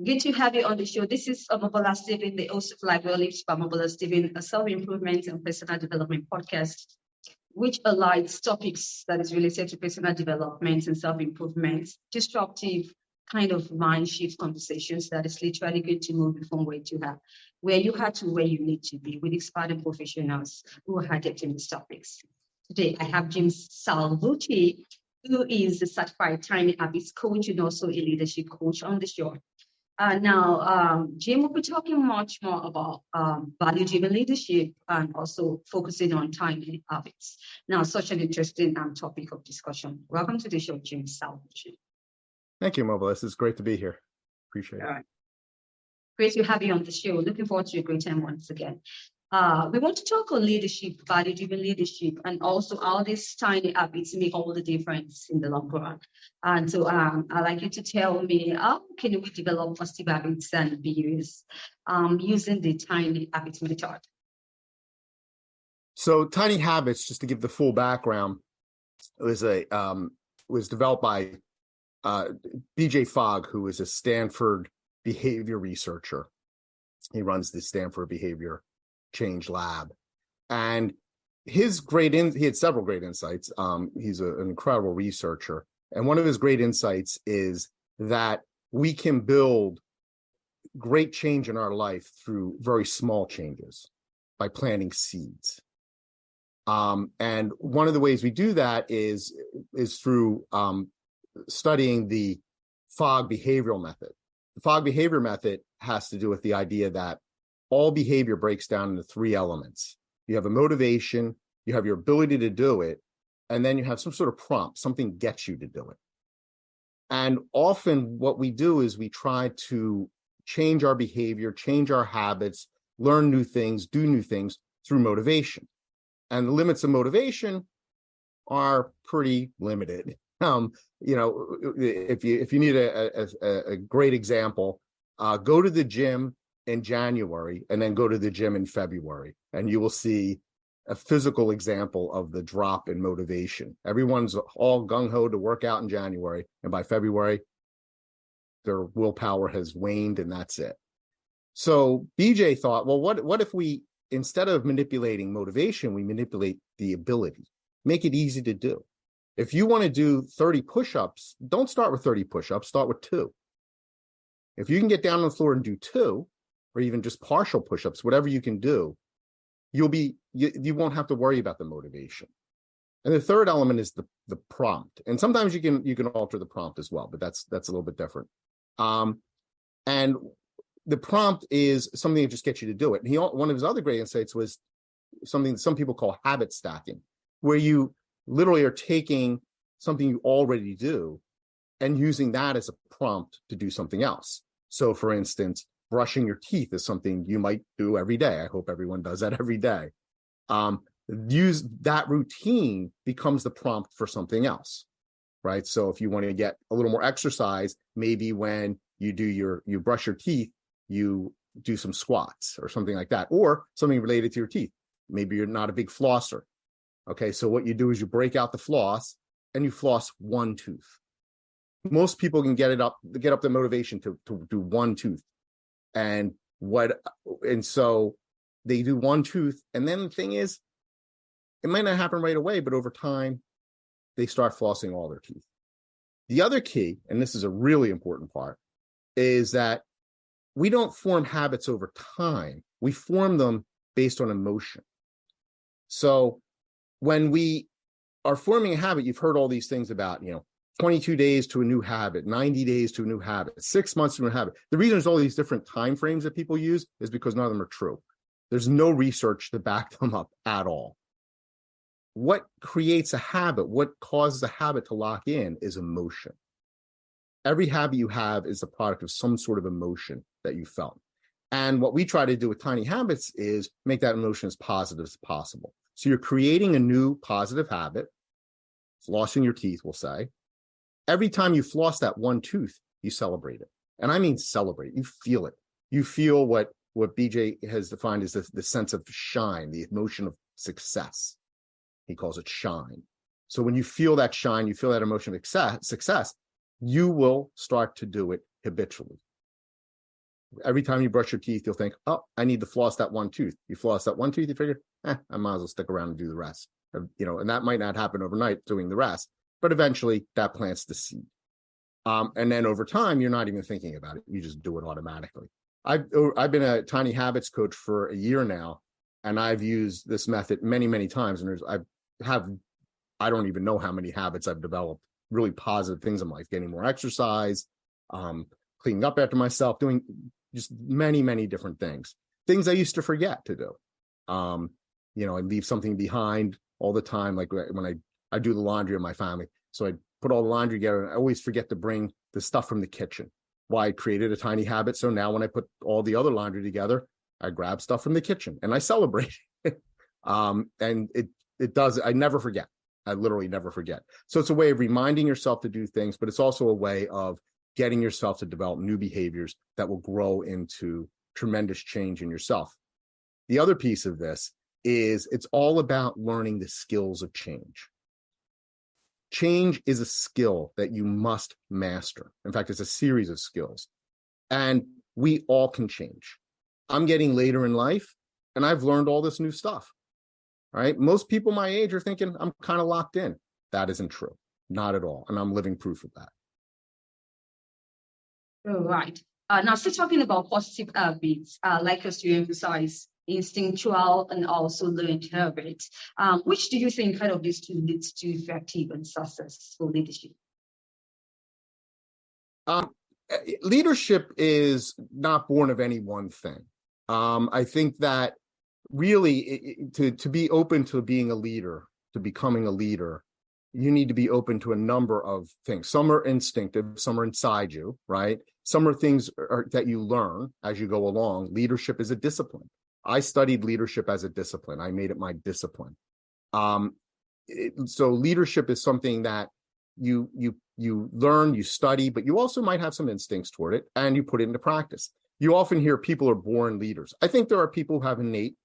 Good to have you on the show. This is Omobola Stephen, the host of Live Well Lived by Omobola Stephen, a self-improvement and personal development podcast, which aligns topics that is related to personal development and self-improvement, disruptive kind of mind shift conversations that is literally going to move you from where you are to where you need to be with expert and professionals who are adept in these topics. Today, I have James Salvucci, who is a certified tiny habits coach and also a leadership coach on the show. Now, Jim will be talking much more about value-driven leadership and also focusing on tiny habits. Now, such an interesting topic of discussion. Welcome to the show, Jim Salvucci. Thank you, Omobola. It's great to be here. Appreciate it. All right. Great to have you on the show. Looking forward to a great time once again. We want to talk on leadership, value-driven leadership, and also how these tiny habits make all the difference in the long run. And so I'd like you to tell me, how can we develop positive habits and behaviors using the tiny habits method? So tiny habits, just to give the full background, was developed by BJ Fogg, who is a Stanford behavior researcher. He runs the Stanford Behavior Change Lab, and he had several great insights. He's an incredible researcher, and one of his great insights is that we can build great change in our life through very small changes by planting seeds. And one of the ways we do that is through studying the Fogg behavioral method. The Fogg behavior method has to do with the idea that all behavior breaks down into three elements. You have a motivation, you have your ability to do it, and then you have some sort of prompt, something gets you to do it. And often what we do is we try to change our behavior, change our habits, learn new things, do new things through motivation. And the limits of motivation are pretty limited. If you need a great example, go to the gym in January and then go to the gym in February, and you will see a physical example of the drop in motivation. Everyone's all gung-ho to work out in January, and by February, their willpower has waned, and that's it. So BJ thought, well, what if we, instead of manipulating motivation, we manipulate the ability, make it easy to do. If you want to do 30 push-ups, don't start with 30 push-ups, start with 2. If you can get down on the floor and do 2, or even just partial push-ups, whatever you can do, you won't have to worry about the motivation. And the third element is the prompt. And sometimes you can alter the prompt as well, but that's a little bit different. And the prompt is something that just gets you to do it. And one of his other great insights was something that some people call habit stacking, where you literally are taking something you already do and using that as a prompt to do something else. So for instance, brushing your teeth is something you might do every day. I hope everyone does that every day. Use that routine becomes the prompt for something else, right? So if you want to get a little more exercise, maybe when you brush your teeth, you do some squats or something like that, or something related to your teeth. Maybe you're not a big flosser. Okay, so what you do is you break out the floss and you floss one tooth. Most people can get up the motivation to do one tooth. And so they do one tooth. And then the thing is, it might not happen right away, but over time, they start flossing all their teeth. The other key, and this is a really important part, is that we don't form habits over time. We form them based on emotion. So when we are forming a habit, you've heard all these things about, 22 days to a new habit, 90 days to a new habit, 6 months to a new habit. The reason there's all these different time frames that people use is because none of them are true. There's no research to back them up at all. What creates a habit, what causes a habit to lock in is emotion. Every habit you have is a product of some sort of emotion that you felt. And what we try to do with tiny habits is make that emotion as positive as possible. So you're creating a new positive habit, flossing your teeth, we'll say. Every time you floss that one tooth, you celebrate it. And I mean celebrate. You feel it. You feel what BJ has defined as the sense of shine, the emotion of success. He calls it shine. So when you feel that shine, you feel that emotion of success, you will start to do it habitually. Every time you brush your teeth, you'll think, oh, I need to floss that one tooth. You floss that one tooth, you figure, I might as well stick around and do the rest. And that might not happen overnight doing the rest, but eventually that plants the seed. And then over time, you're not even thinking about it. You just do it automatically. I've been a tiny habits coach for a year now, and I've used this method many, many times. And I don't even know how many habits I've developed, really positive things in life, getting more exercise, cleaning up after myself, doing just many, many different things I used to forget to do. I leave something behind all the time. Like when I do the laundry in my family. So I put all the laundry together and I always forget to bring the stuff from the kitchen. Well, I created a tiny habit. So now when I put all the other laundry together, I grab stuff from the kitchen and I celebrate. And it does, I never forget. I literally never forget. So it's a way of reminding yourself to do things, but it's also a way of getting yourself to develop new behaviors that will grow into tremendous change in yourself. The other piece of this is it's all about learning the skills of change. Change is a skill that you must master. In fact, it's a series of skills. And we all can change. I'm getting later in life, and I've learned all this new stuff. All right. Most people my age are thinking I'm kind of locked in. That isn't true. Not at all. And I'm living proof of that. All right. Now, still talking about positive habits, I'd like us to emphasize instinctual and also learned habits. Which do you think kind of these two leads to effective and successful leadership? Leadership is not born of any one thing. I think that really to be open to being a leader, to becoming a leader, you need to be open to a number of things. Some are instinctive, some are inside you, right? Some are things that you learn as you go along. Leadership is a discipline. I studied leadership as a discipline. I made it my discipline. So leadership is something that you learn, you study, but you also might have some instincts toward it and you put it into practice. You often hear people are born leaders. I think there are people who have innate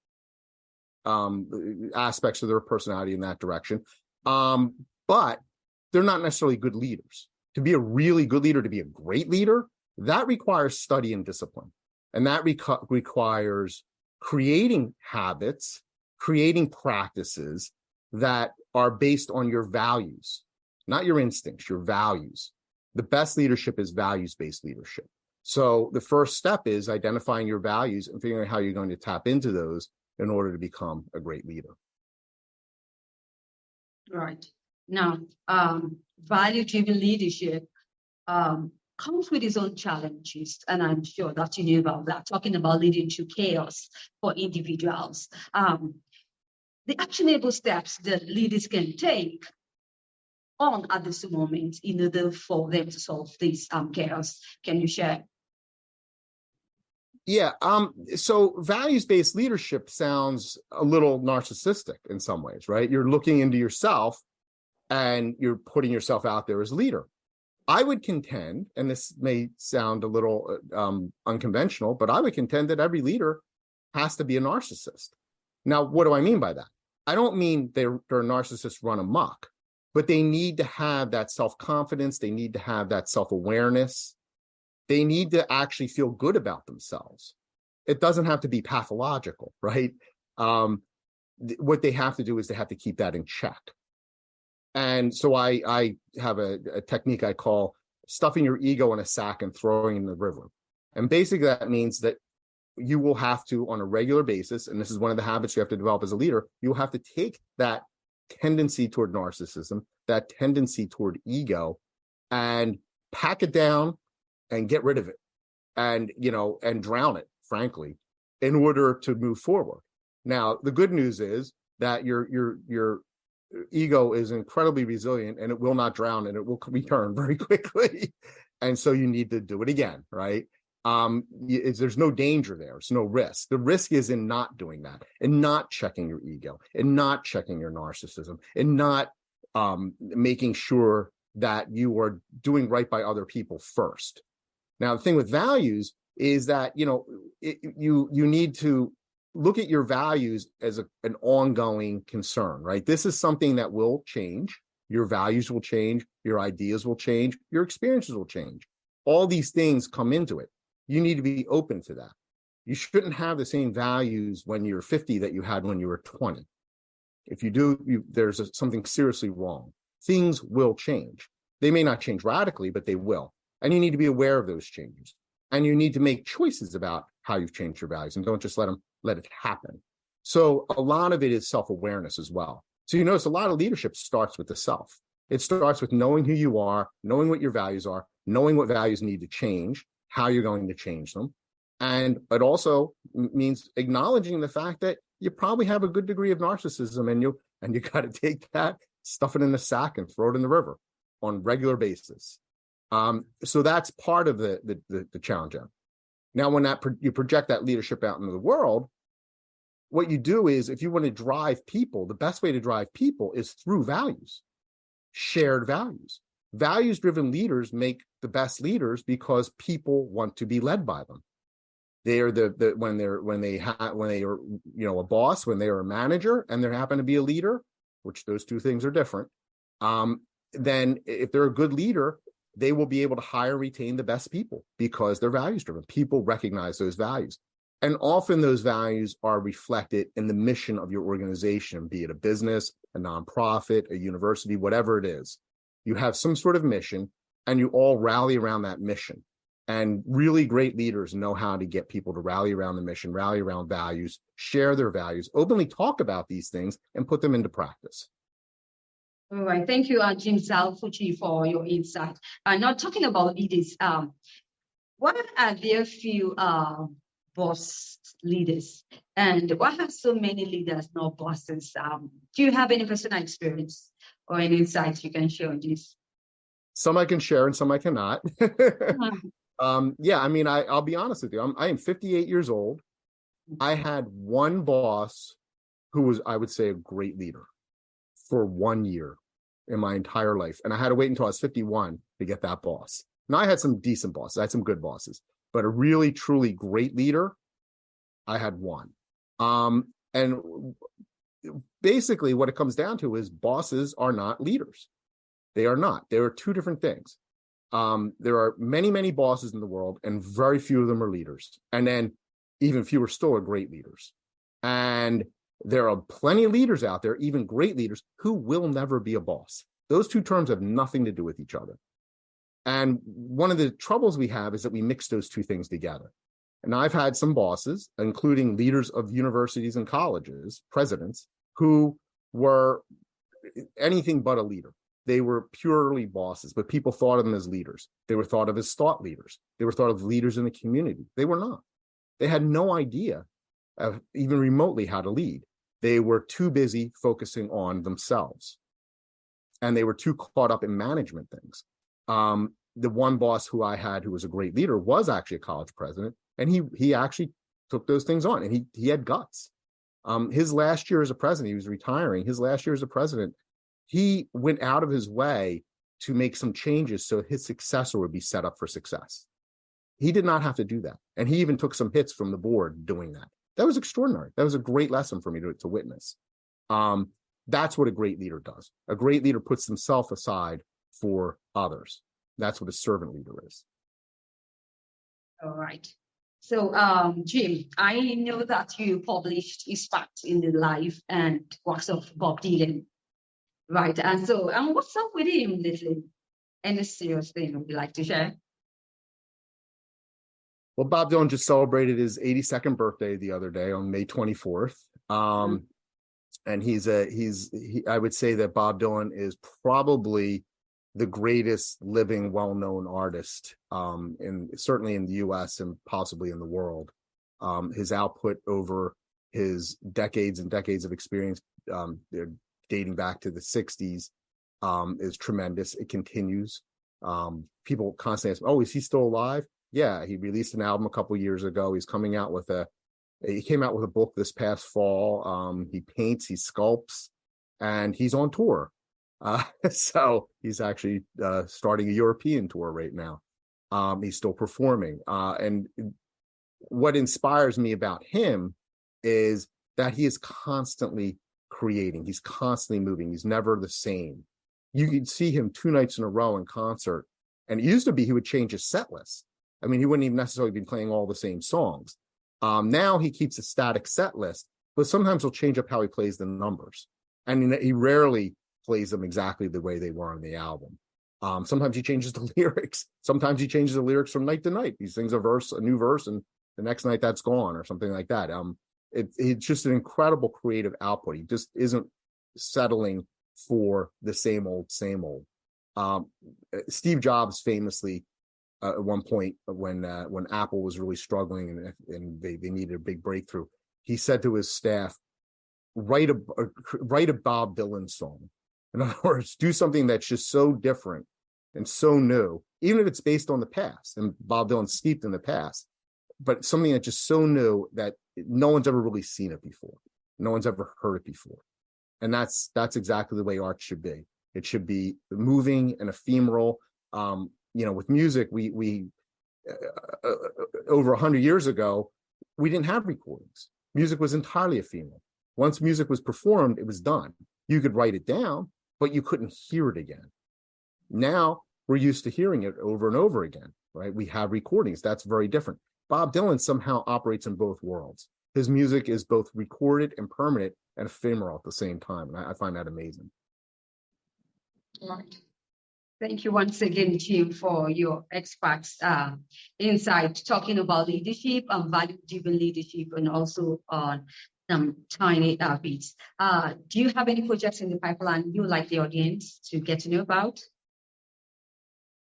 aspects of their personality in that direction. But they're not necessarily good leaders. To be a really good leader, to be a great leader, that requires study and discipline. And that requires creating habits, creating practices that are based on your values, not your instincts, your values. The best leadership is values-based leadership. So the first step is identifying your values and figuring out how you're going to tap into those in order to become a great leader. Right. Now, value-driven leadership comes with its own challenges, and I'm sure that you know about that, talking about leading to chaos for individuals. The actionable steps that leaders can take on at this moment in order for them to solve this chaos. Can you share? Yeah. So values-based leadership sounds a little narcissistic in some ways, right? You're looking into yourself and you're putting yourself out there as a leader. I would contend, and this may sound a little unconventional, but I would contend that every leader has to be a narcissist. Now, what do I mean by that? I don't mean they're narcissists run amok, but they need to have that self-confidence. They need to have that self-awareness. They need to actually feel good about themselves. It doesn't have to be pathological, right? What they have to do is they have to keep that in check. And so I have a technique I call stuffing your ego in a sack and throwing it in the river. And basically that means that you will have to, on a regular basis, and this is one of the habits you have to develop as a leader, you will have to take that tendency toward narcissism, that tendency toward ego, and pack it down and get rid of it and drown it, frankly, in order to move forward. Now, the good news is that your ego is incredibly resilient and it will not drown and it will return very quickly. And so you need to do it again, right? There's no danger there. It's no risk. The risk is in not doing that and not checking your ego and not checking your narcissism and not making sure that you are doing right by other people first. Now, the thing with values is that, you need to look at your values as an ongoing concern, right? This is something that will change. Your values will change. Your ideas will change. Your experiences will change. All these things come into it. you need to be open to that. You shouldn't have the same values when you're 50 that you had when you were 20. If you do, there's something seriously wrong. Things will change. They may not change radically, but they will. And you need to be aware of those changes. And you need to make choices about how you've changed your values, and don't just let it happen. So a lot of it is self-awareness as well. So you notice a lot of leadership starts with the self. It starts with knowing who you are, knowing what your values are, knowing what values need to change, how you're going to change them. And it also means acknowledging the fact that you probably have a good degree of narcissism, and you got to take that, stuff it in a sack, and throw it in the river on a regular basis. So that's part of the challenge. Now, when you project that leadership out into the world, what you do is, if you want to drive people, the best way to drive people is through values, shared values. Values-driven leaders make the best leaders because people want to be led by them. They are when they are a boss, when they are a manager, and they happen to be a leader, which those two things are different. Then if they're a good leader, they will be able to hire and retain the best people because they're values-driven. People recognize those values. And often those values are reflected in the mission of your organization, be it a business, a nonprofit, a university, whatever it is. You have some sort of mission, and you all rally around that mission. And really great leaders know how to get people to rally around the mission, rally around values, share their values, openly talk about these things, and put them into practice. All right. Thank you, Jim Salvucci, for your insight. Now, talking about leaders, what are their few boss leaders, and why have so many leaders not bosses? Do you have any personal experience or any insights you can share on this? Some I can share and some I cannot. I'll be honest with you. I am 58 years old. I had one boss who was, I would say, a great leader for 1 year in my entire life. And I had to wait until I was 51 to get that boss. Now, I had some decent bosses. I had some good bosses, but a really, truly great leader, I had one. And basically what it comes down to is bosses are not leaders. They are not. There are two different things. There are many, many bosses in the world, and very few of them are leaders. And then even fewer still are great leaders. And there are plenty of leaders out there, even great leaders, who will never be a boss. Those two terms have nothing to do with each other. And one of the troubles we have is that we mix those two things together. And I've had some bosses, including leaders of universities and colleges, presidents, who were anything but a leader. They were purely bosses, but people thought of them as leaders. They were thought of as thought leaders. They were thought of leaders in the community. They were not. They had no idea of even remotely how to lead. They were too busy focusing on themselves. And they were too caught up in management things. The one boss who I had who was a great leader was actually a college president, and he actually took those things on, and he had guts. His last year as a president, he was retiring. His last year as a president, he went out of his way to make some changes so his successor would be set up for success. He did not have to do that. And he even took some hits from the board doing that. That was extraordinary. That was a great lesson for me to witness. That's what a great leader does. A great leader puts himself aside for others. That's what a servant leader is. All right. So, Jim, I know that you published his facts in the life and works of Bob Dylan. Right. And so, what's up with him lately? Any serious thing would you like to share? Well, Bob Dylan just celebrated his 82nd birthday the other day on May 24th. And I would say that Bob Dylan is probably the greatest living, well-known artist, certainly in the US and possibly in the world. His output over his decades and decades of experience, dating back to the 60s, is tremendous. It continues. People constantly ask, oh, is he still alive? Yeah, he released an album a couple years ago. He came out with a book this past fall. He paints, he sculpts, and he's on tour. So he's actually starting a European tour right now. He's still performing. And what inspires me about him is that he is constantly creating. He's constantly moving. He's never the same. You could see him 2 nights in a row in concert. And it used to be he would change his set list. I mean, he wouldn't even necessarily be playing all the same songs. Now he keeps a static set list, but sometimes he'll change up how he plays the numbers. And he rarely plays them exactly the way they were on the album. Sometimes he changes the lyrics. Sometimes he changes the lyrics from night to night. He sings a new verse, and the next night that's gone or something like that. It's just an incredible creative output. He just isn't settling for the same old. Steve Jobs famously, at one point when Apple was really struggling and they needed a big breakthrough, he said to his staff, write a Bob Dylan song. In other words, do something that's just so different and so new, even if it's based on the past, and Bob Dylan's steeped in the past, but something that's just so new that no one's ever really seen it before. No one's ever heard it before. And that's exactly the way art should be. It should be moving and ephemeral. With music, we over 100 years ago, we didn't have recordings. Music was entirely ephemeral. Once music was performed, it was done. You could write it down, but you couldn't hear it again. Now we're used to hearing it over and over again, right? We have recordings. That's very different. Bob Dylan somehow operates in both worlds. His music is both recorded and permanent and ephemeral at the same time. And I find that amazing. Right. Thank you once again, Jim, for your experts insight, talking about leadership and value-driven leadership, and also on tiny habits. Do you have any projects in the pipeline you would like the audience to get to know about?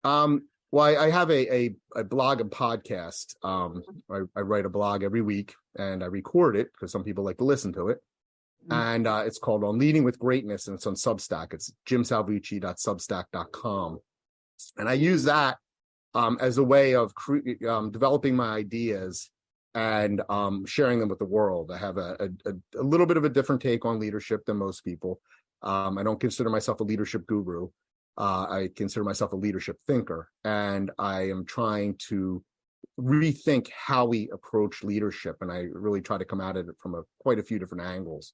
Well, I have a blog and podcast. I write a blog every week and I record it because some people like to listen to it. And it's called On Leading with Greatness, and it's on Substack. It's jimsalvucci.substack.com. And I use that as a way of developing my ideas and sharing them with the world. I have a little bit of a different take on leadership than most people. I don't consider myself a leadership guru. I consider myself a leadership thinker, and I am trying to rethink how we approach leadership. And I really try to come at it from quite a few different angles.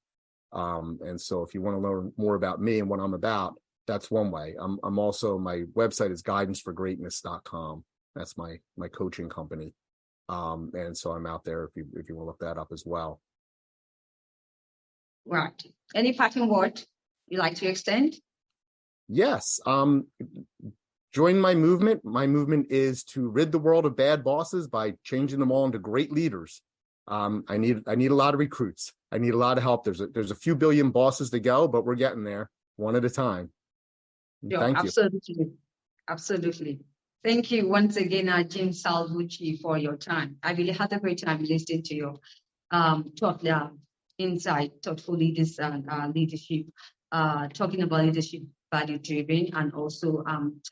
And so if you want to learn more about me and what I'm about, that's one way. I'm also, my website is guidanceforgreatness.com. That's my coaching company. And so I'm out there if you want to look that up as well. Right. Any parting word you'd like to extend? Yes. Join my movement. My movement is to rid the world of bad bosses by changing them all into great leaders. I need a lot of recruits. I need a lot of help. There's a few billion bosses to go, but we're getting there one at a time. Thank you. Absolutely. Thank you once again, Jim Salvucci, for your time. I really had a great time listening to your thoughtful leaders and leadership, talking about leadership, value-driven, and also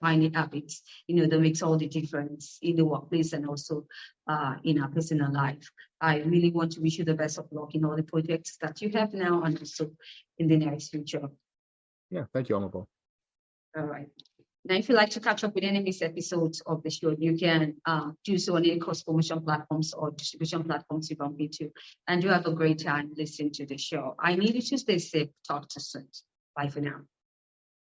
tiny habits, that makes all the difference in the workplace and also in our personal life. I really want to wish you the best of luck in all the projects that you have now and also in the next future. Yeah, thank you, Omobola. All right. Now, if you'd like to catch up with any missed episodes of the show, you can do so on any cross-promotion platforms or distribution platforms you bump into. And you have a great time listening to the show. I need you to stay safe. Talk to you soon. Bye for now.